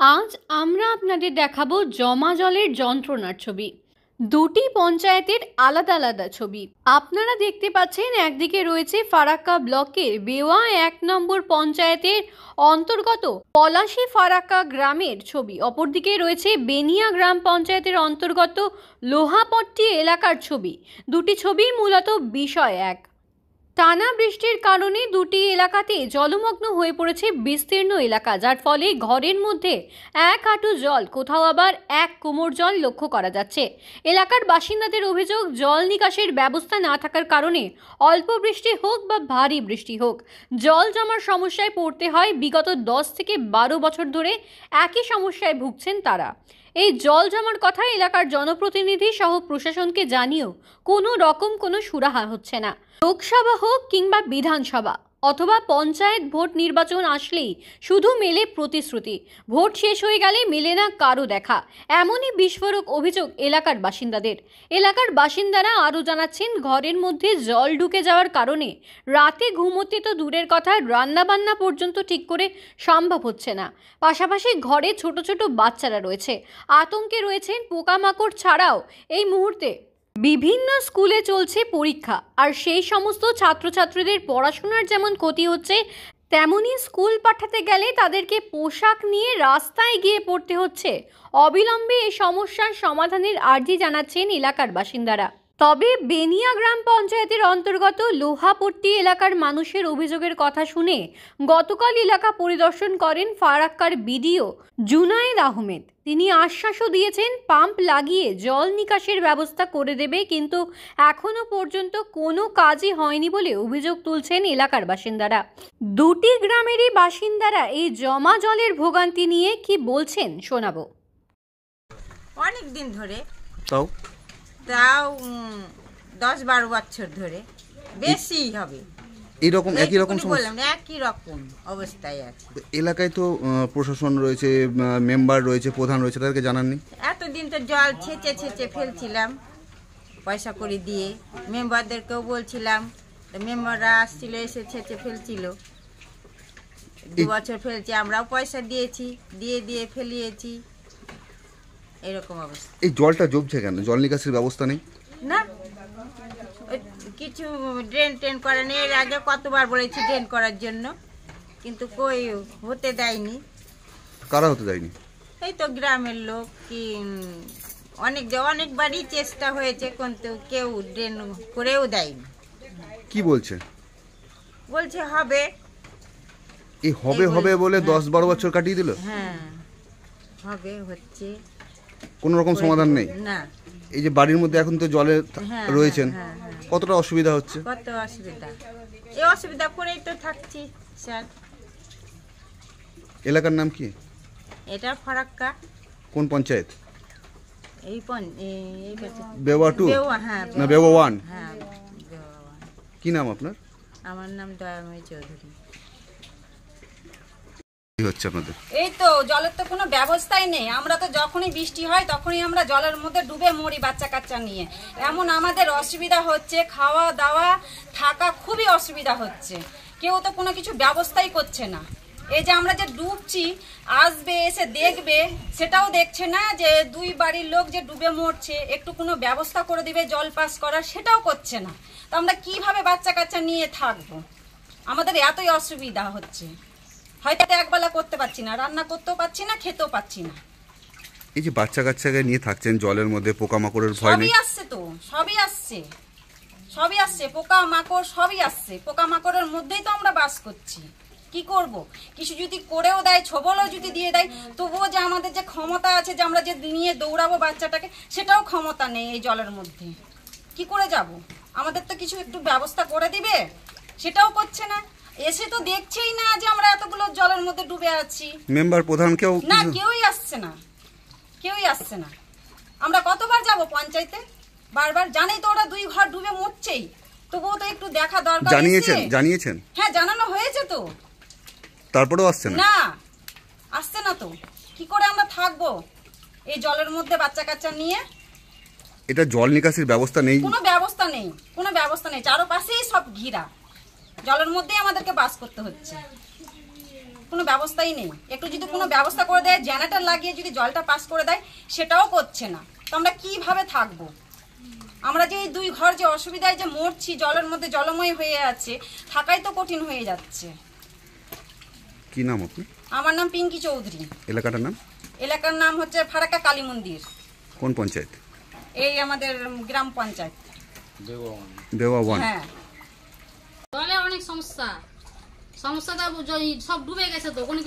আজ আমরা আপনাদের দেখাবো জমা জলের যন্ত্রণার ছবি। দুটি পঞ্চায়েতের আলাদা আলাদা ছবি আপনারা দেখতে পাচ্ছেন। একদিকে রয়েছে ফারাক্কা ব্লকের বেওয়া 1 নম্বর পঞ্চায়েতের অন্তর্গত পলাশী ফারাক্কা গ্রামের ছবি, অপরদিকে রয়েছে বেনিয়া গ্রাম পঞ্চায়েতের অন্তর্গত লোহাপট্টি এলাকার ছবি। দুটি ছবি মূলত বিষয় এক। টানা বৃষ্টির কারণে দুটি এলাকাতে জলমগ্ন হয়ে পড়েছে বিস্তীর্ণ এলাকা, যার ফলে ঘরের মধ্যে এক হাঁটু জল, কোথাও আবার এক কোমর জল লক্ষ্য করা যাচ্ছে। এলাকার বাসিন্দাদের অভিযোগ, জল নিকাশের ব্যবস্থা না থাকার কারণে অল্প বৃষ্টি হোক বা ভারী বৃষ্টি হোক, জল জমার সমস্যায় পড়তে হয়। বিগত 10 থেকে 12 বছর ধরে একই সমস্যায় ভুগছেন তারা। এই জল জমার কথা এলাকার জনপ্রতিনিধি সহ প্রশাসনকে জানিয়েও কোনো রকম কোনো সুরাহা হচ্ছে না। লোকসভা হোক কিংবা বিধানসভা অথবা পঞ্চায়েত ভোট নির্বাচন আসলেই শুধু মেলে প্রতিশ্রুতি, ভোট শেষ হয়ে গেলে মেলে না কারো দেখা। এমনই বিস্ফোরক অভিযোগ এলাকার বাসিন্দাদের। এলাকার বাসিন্দারা আরও জানাচ্ছেন, ঘরের মধ্যে জল ঢুকে যাওয়ার কারণে রাতে ঘুমোতে তো দূরের কথা, রান্নাবান্না পর্যন্ত ঠিক করে সম্ভব হচ্ছে না। পাশাপাশি ঘরে ছোট ছোট বাচ্চারা রয়েছে, আতঙ্কে রয়েছেন। পোকামাকড় ছাড়াও এই মুহূর্তে বিভিন্ন স্কুলে চলছে পরীক্ষা, আর সেই সমস্ত ছাত্রছাত্রীদের পড়াশোনার যেমন ক্ষতি হচ্ছে, তেমনি স্কুল পাঠাতে গেলে তাদেরকে পোশাক নিয়ে রাস্তায় গিয়ে পড়তে হচ্ছে। অবিলম্বে এই সমস্যার সমাধানের আর্জি জানাচ্ছেন এলাকার বাসিন্দারা। তবে বেনিয়া গ্রাম পঞ্চায়েতের অন্তর্গত লোহাপট্টি এলাকার মানুষের অভিযোগের কথা শুনে গতকাল এলাকা পরিদর্শন করেন ফারাক্কার বিডিও জুনায়েদ আহমেদ। তিনি আশ্বাসও দিয়েছেন পাম্প লাগিয়ে জল নিকাশের ব্যবস্থা করে দেবে, কিন্তু এখনো পর্যন্ত কোনো কাজই হয়নি বলে অভিযোগ তুলছেন এলাকার বাসিন্দারা। দুটি গ্রামেরই বাসিন্দারা এই জমা জলের ভোগান্তি নিয়ে কি বলছেন শোনাবো। অনেক দিন ধরে, তাও 10-12 বছর ধরে, বেশি হবে এইরকম একই রকম বললাম, একই রকম অবস্থায় আছে। এলাকায় তো প্রশাসন রয়েছে, মেম্বার রয়েছে, প্রধান রয়েছে, তাদেরকে জানাননি? এতদিন তো জল ছেঁচে ফেলছিলাম পয়সা করে দিয়ে, মেম্বারদেরকেও বলছিলাম, মেম্বাররা আসছিল, এসে ছেঁচে ফেলছিল। 2 বছর ফেলছি, আমরাও পয়সা দিয়েছি, দিয়ে ফেলিয়েছি, এরকম অবস্থা। এই জলটা জমছে কেন? জল নিকাশের ব্যবস্থা নেই না, কিছু ড্রেন করে নেই। এর আগে কতবার বলেছি ড্রেন করার জন্য, কিন্তু কই হতে দেয়নি। কারা হতে দেয়নি? এই তো গ্রামের লোক, কি অনেকবারই চেষ্টা হয়েছে, কিন্তু কেউ ড্রেন করেও দেয়নি। কি বলছে হবে। এই হবে বলে 10-12 বছর কাটিয়ে দিল। হ্যাঁ, হবে, হচ্ছে, কোনো রকম সমাধান নেই না। এই যে বাড়ির মধ্যে এখন তো জলে রয়েছেন, কতটা অসুবিধা হচ্ছে? কত অসুবিধা, এই অসুবিধা করেই তো থাকছি স্যার। এলাকার নাম কি? এটা ফারাক্কা। কোন পঞ্চায়েত? এই বেওয়া 2 না বেওয়া 1? হ্যাঁ, কি নাম আপনার? আমার নাম দয়াময়ী চৌধুরী। হচ্ছে আপনাদের এই তো জলের তো কোনো ব্যবস্থাই নেই। আমরা তো যখনই বৃষ্টি হয় তখনই আমরা জলের মধ্যে ডুবে মরি বাচ্চা কাচ্চা নিয়ে। এমন আমাদের অসুবিধা হচ্ছে, খাওয়া দাওয়া থাকা খুবই অসুবিধা হচ্ছে। কেউ তো কোনো কিছু ব্যবস্থাই করছে না। এই যে আমরা যে ডুবছি, আসবে এসে দেখবে, সেটাও দেখছে না। যে 2 বাড়ির লোক যে ডুবে মরছে, একটু কোনো ব্যবস্থা করে দিবে জল পাস করার, সেটাও করছে না। তো আমরা কিভাবে বাচ্চা কাচ্চা নিয়ে থাকবো? আমাদের এতই অসুবিধা হচ্ছে, হয়তো একবেলা করতে পারছি না, রান্না করতেও পারছি না, খেতেও পারছি না। এই যে বাচ্চা কাচ্চাকে নিয়ে থাকছেন জলের মধ্যে, পোকামাকড়ের ভয় নেই? সবই আসছে তো, সবই আসছে, পোকামাকড় সবই আসছে। পোকামাকড়ের মধ্যেই তো আমরা বাস করছি। কি করব? কিছু যদি করেও দেয়, ছবলও যদি দিয়ে দেয়, তবুও যে আমাদের যে ক্ষমতা আছে যে আমরা যে নিয়ে দৌড়াবো বাচ্চাটাকে, সেটাও ক্ষমতা নেই এই জলের মধ্যে। কি করে যাব? আমাদের তো কিছু একটু ব্যবস্থা করে দিবে, সেটাও করছে না। এসে তো দেখছেই না যে আমরা এতগুলো জলের মধ্যে ডুবে আছি। মেম্বার প্রধান কেউ না, কেউই আসছে না। আমরা কতবার যাব পঞ্চায়েতে, বারবার। জানেই তো ওরা 2 ঘর ডুবে মরছেই, তবুও তো একটু দেখা দরকার। জানিয়েছেন? হ্যাঁ, জানানো হয়েছে তো, তারপরেও আসছে না। আসছে না তো কি করে আমরা থাকবো এই জলের মধ্যে বাচ্চা কাচ্চা নিয়ে? এটা জল নিকাশের ব্যবস্থা নেই, কোনো ব্যবস্থা নেই। চারপাশেই সব ঘিরা, জলের মধ্যেই আমাদেরকে বাস করতে হচ্ছে। কোনো ব্যবস্থাই নেই। একটু যদি কোনো ব্যবস্থা করে দেয়, জেনারেটর লাগিয়ে যদি জলটা পাস করে দেয়, সেটাও করছে না। তো আমরা কিভাবে থাকবো? আমরা যে এই 2 ঘর যে অসুবিধায় যে মরছি, জলের মধ্যে জলময় হয়ে আছে, থাকাই তো কঠিন হয়ে যাচ্ছে। কি নাম আপনি? আমার নাম পিঙ্কি চৌধুরী। এলাকাটার নাম? এলাকার নাম হচ্ছে ফারাক্কা কালী মন্দির। কোন পঞ্চায়েত? এই আমাদের গ্রাম পঞ্চায়েত দেওয়া 1। হ্যাঁ, জলে অনেক সমস্যা তো সব ডুবে গেছে, তো কোনো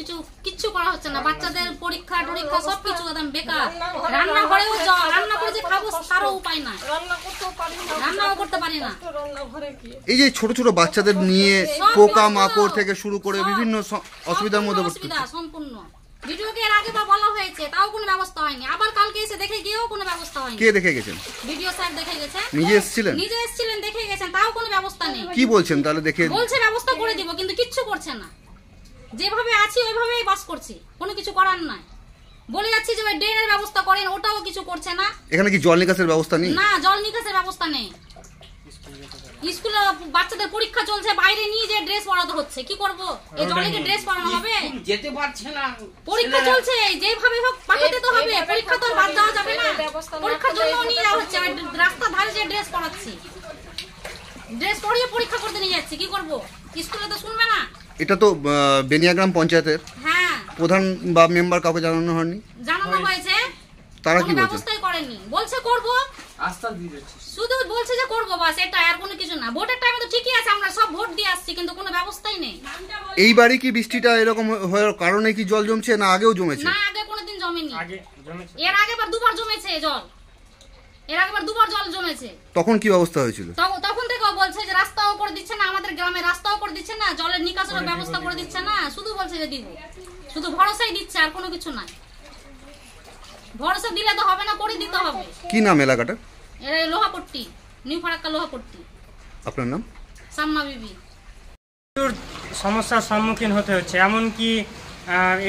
কিচ্ছু করা হচ্ছে না। বাচ্চাদের পরীক্ষা টরীক্ষা সবকিছু একদম বেকার। রান্না ঘরেও জল, রান্না করে যে খাবো তারও উপায় নাই, রান্নাও করতে পারি না। এই যে ছোট ছোট বাচ্চাদের নিয়ে পোকা মাকড় থেকে শুরু করে বিভিন্ন অসুবিধার মধ্যে পড়তে অসুবিধা সম্পূর্ণ। ভিডিওকে এর আগে বলা হয়েছে, তাও কোনো ব্যবস্থা হয়নি। আবার কালকে এসে দেখে গিয়েও কোনো ব্যবস্থা হয়নি। কে দেখে গেছেন? ভিডিও স্যার দেখে গেছেন। নিজে এসেছিলেন? নিজে এসেছিলেন, দেখে গেছেন, তাও কোনো ব্যবস্থা নেই। কি বলছেন তাহলে? দেখে বলছে ব্যবস্থা করে দিব, কিন্তু কিচ্ছু করছে না। যেভাবে আছি ওইভাবেই বাস করছি, কোনো কিছু করার নাই। বলে যাচ্ছি যে ওই ড্রেনের ব্যবস্থা করেন, ওটাও কিছু করছে না। এখানে কি জল নিকাশের ব্যবস্থা নেই? না, জল নিকাশের ব্যবস্থা নেই। স্কুলে বাচ্চাদের পরীক্ষা চলছে, বাইরে নিয়ে যে ড্রেস পরাতে হচ্ছে, কি করব? এই জলে কি ড্রেস পরানো হবে? যেতে পারছে না, পরীক্ষা চলছে, যেভাবে হোক পাঠাতে তো হবে। পরীক্ষা তো আর বাদ দেওয়া যাবে না। পরীক্ষার জন্য নিয়ে যাওয়া হচ্ছে, রাস্তার ধারে যে ড্রেস পরাচ্ছি, ড্রেস পরিয়ে পরীক্ষা করতে নিয়ে যাচ্ছি, কি করব? স্কুলে তো শুনবে না। এটা তো বেনিয়াগ্রাম পঞ্চায়েতের হ্যাঁ, প্রধান বা মেম্বার কাউকে জানানো হয়নি? জানানো হয়েছে, তারা কি কোনো বলছে? ব্যবস্থাই করেনি। বলছে করব, আশ্বাস দিয়ে যাচ্ছে, শুধু বলছে যে করবো, বাস, এটা আর কোনো কিছু না। ভোটের টাইমে তো ঠিকই আছে, আমরা সব ভোট দিয়ে আসছি, কিন্তু কোনো ব্যবস্থাই নেই। এইবারই কি বৃষ্টিটা এরকম হওয়ার কারণে কি জল জমছে, না আগেও জমেছে? না, আগে কোনোদিন জমেনি। আগে জমেছে, এর আগেবার 2বার জমেছে জল, এর আগেবার 2বার জল জমেছে। তখন কি অবস্থা হয়েছিল? তখন থেকে বলছে যে রাস্তাও করে দিচ্ছে না, আমাদের গ্রামে রাস্তাও করে দিচ্ছে না, জলের নিকাশের ব্যবস্থা করে দিচ্ছে না। শুধু বলছে যে দিব, শুধু ভরসাই দিচ্ছে, আর কোনো কিছু নাই। ভরসা দিলে তো হবে না, করে দিতে হবে। কি নাম এলাকাটা? এর লোহাপট্টি, নিউ ফারাক্কা লোহাপট্টি। আপনার নাম? সাম্মা বিবি। সমস্যার সম্মুখীন হতে হচ্ছে। এমনকি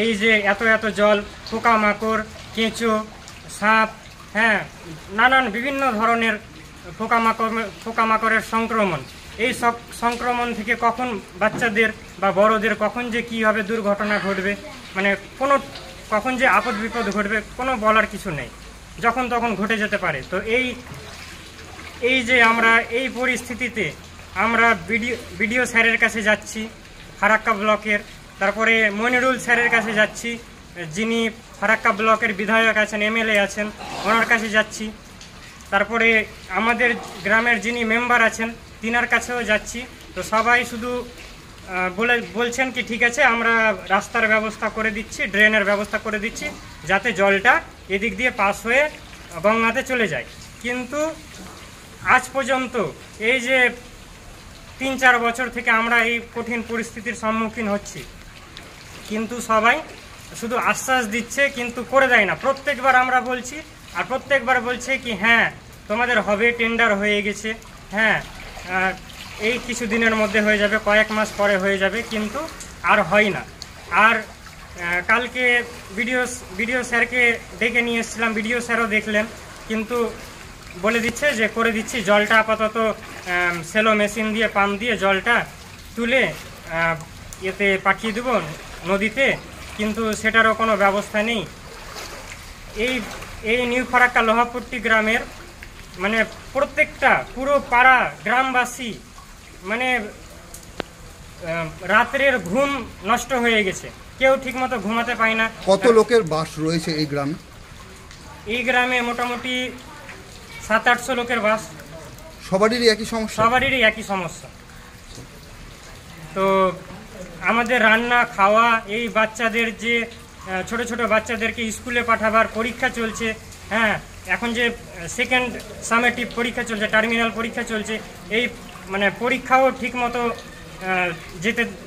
এই যে এত জল, পোকামাকড়, কেঁচো, সাপ, হ্যাঁ, নানান বিভিন্ন ধরনের পোকামাকড়ের সংক্রমণ। এই সব সংক্রমণ থেকে কখন বাচ্চাদের বা বড়দের কখন যে কীভাবে দুর্ঘটনা ঘটবে, মানে কখন যে আপদ বিপদ ঘটবে কোনো বলার কিছু নেই, যখন তখন ঘটে যেতে পারে। তো এই যে আমরা এই পরিস্থিতিতে আমরা বিডিও স্যারের কাছে যাচ্ছি ফারাক্কা ব্লকের, তারপরে মনিরুল স্যারের কাছে যাচ্ছি, যিনি ফারাক্কা ব্লকের বিধায়ক আছেন, এমএলএ আছেন, ওনার কাছে যাচ্ছি। তারপরে আমাদের গ্রামের যিনি মেম্বার আছেন তিনার কাছেও যাচ্ছি। তো সবাই শুধু বলছেন কি ঠিক আছে, আমরা রাস্তার ব্যবস্থা করে দিচ্ছি, ড্রেনের ব্যবস্থা করে দিচ্ছি, যাতে জলটা এদিক দিয়ে পাস হয়ে গঙ্গাতে চলে যায়। কিন্তু আজ পর্যন্ত এই যে 3-4 বছর থেকে আমরা এই কঠিন পরিস্থিতির সম্মুখীন হচ্ছি, কিন্তু সবাই শুধু আশ্বাস দিচ্ছে কিন্তু করে দেয় না। প্রত্যেকবার আমরা বলছি, আর প্রত্যেকবার বলছে কি হ্যাঁ তোমাদের হবে, টেন্ডার হয়ে গেছে, হ্যাঁ এই কিছু দিনের মধ্যে হয়ে যাবে, কয়েক মাস পরে হয়ে যাবে, কিন্তু আর হয় না। আর কালকে বিডিও স্যারকে ডেকে নিয়ে এসেছিলাম, বিডিও স্যারও দেখলেন, কিন্তু বলে দিচ্ছে যে করে দিচ্ছি, জলটা আপাতত সেলো মেশিন দিয়ে পাম্প দিয়ে জলটা তুলে এতে পাঠিয়ে দেব নদীতে, কিন্তু সেটারও কোনো ব্যবস্থা নেই। এই নিউ ফারাক্কা লোহাপট্টি গ্রামের মানে প্রত্যেকটা পুরো পাড়া গ্রামবাসী মানে রাত্রের ঘুম নষ্ট হয়ে গেছে, কেউ ঠিকমতো ঘুমাতে পায় না। কত লোকের বাস রয়েছে এই গ্রামে? এই গ্রামে মোটামুটি 700-800 লোকের বাস। সবারই একই সমস্যা? সবারই একই সমস্যা। তো আমাদের রান্না খাওয়া, এই বাচ্চাদের যে ছোট ছোট বাচ্চাদেরকে স্কুলে পাঠাবার পরীক্ষা চলছে, হ্যাঁ এখন যে সেকেন্ড সামেটিভ পরীক্ষা চলছে, টার্মিনাল পরীক্ষা চলছে, এই মানে পরীক্ষাও ঠিকমতো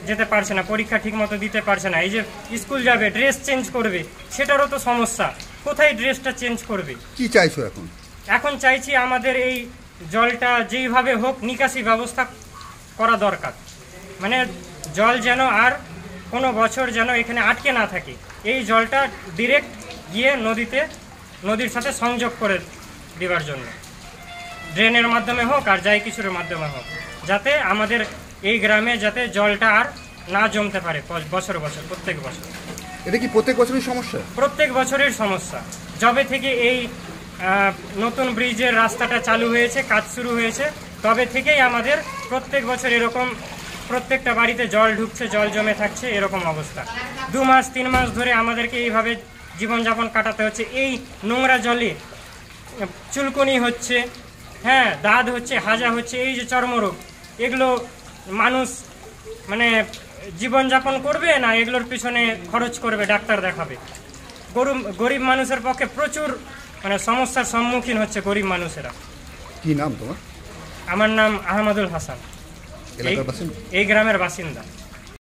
যেতে পারছে না, পরীক্ষা ঠিকমতো দিতে পারছে না। এই যে স্কুল যাবে, ড্রেস চেঞ্জ করবে, সেটারও তো সমস্যা, কোথায় ড্রেসটা চেঞ্জ করবে? কি চাইছো এখন? এখন চাইছি আমাদের এই জলটা যেইভাবে হোক নিকাশি ব্যবস্থা করা দরকার, মানে জল যেন আর কোনো বছর যেন এখানে আটকে না থাকে। এই জলটা ডিরেক্ট গিয়ে নদীর সাথে সংযোগ করে দেওয়ার জন্য, ড্রেনের মাধ্যমে হোক আর যাই কিছুর মাধ্যমে হোক, যাতে আমাদের এই গ্রামে যাতে জলটা আর না জমতে পারে বছর বছর, প্রত্যেক বছর। এটা কি প্রত্যেক বছরই সমস্যা? প্রত্যেক বছরের সমস্যা। যবে থেকে এই নতুন ব্রিজের রাস্তাটা চালু হয়েছে, কাজ শুরু হয়েছে, তবে থেকেই আমাদের প্রত্যেক বছর এরকম প্রত্যেকটা বাড়িতে জল ঢুকছে, জল জমে থাকছে, এরকম অবস্থা। 2 মাস 3 মাস ধরে আমাদেরকে এইভাবে জীবনযাপন কাটাতে হচ্ছে। এই নোংরা জলে চুলকুনি হচ্ছে, হ্যাঁ, দাঁত হচ্ছে, হাজা হচ্ছে, এই যে চর্মরোগ, এগুলো মানুষ মানে জীবনযাপন করবে না এগুলোর পিছনে খরচ করবে, ডাক্তার দেখাবে? গরিব মানুষের পক্ষে প্রচুর মানে সমস্যার সম্মুখীন হচ্ছে গরিব মানুষেরা। কি নাম তোমার? আমার নাম আহমদুল হাসান, এলাকার বাসিন্দা? এই গ্রামের বাসিন্দা।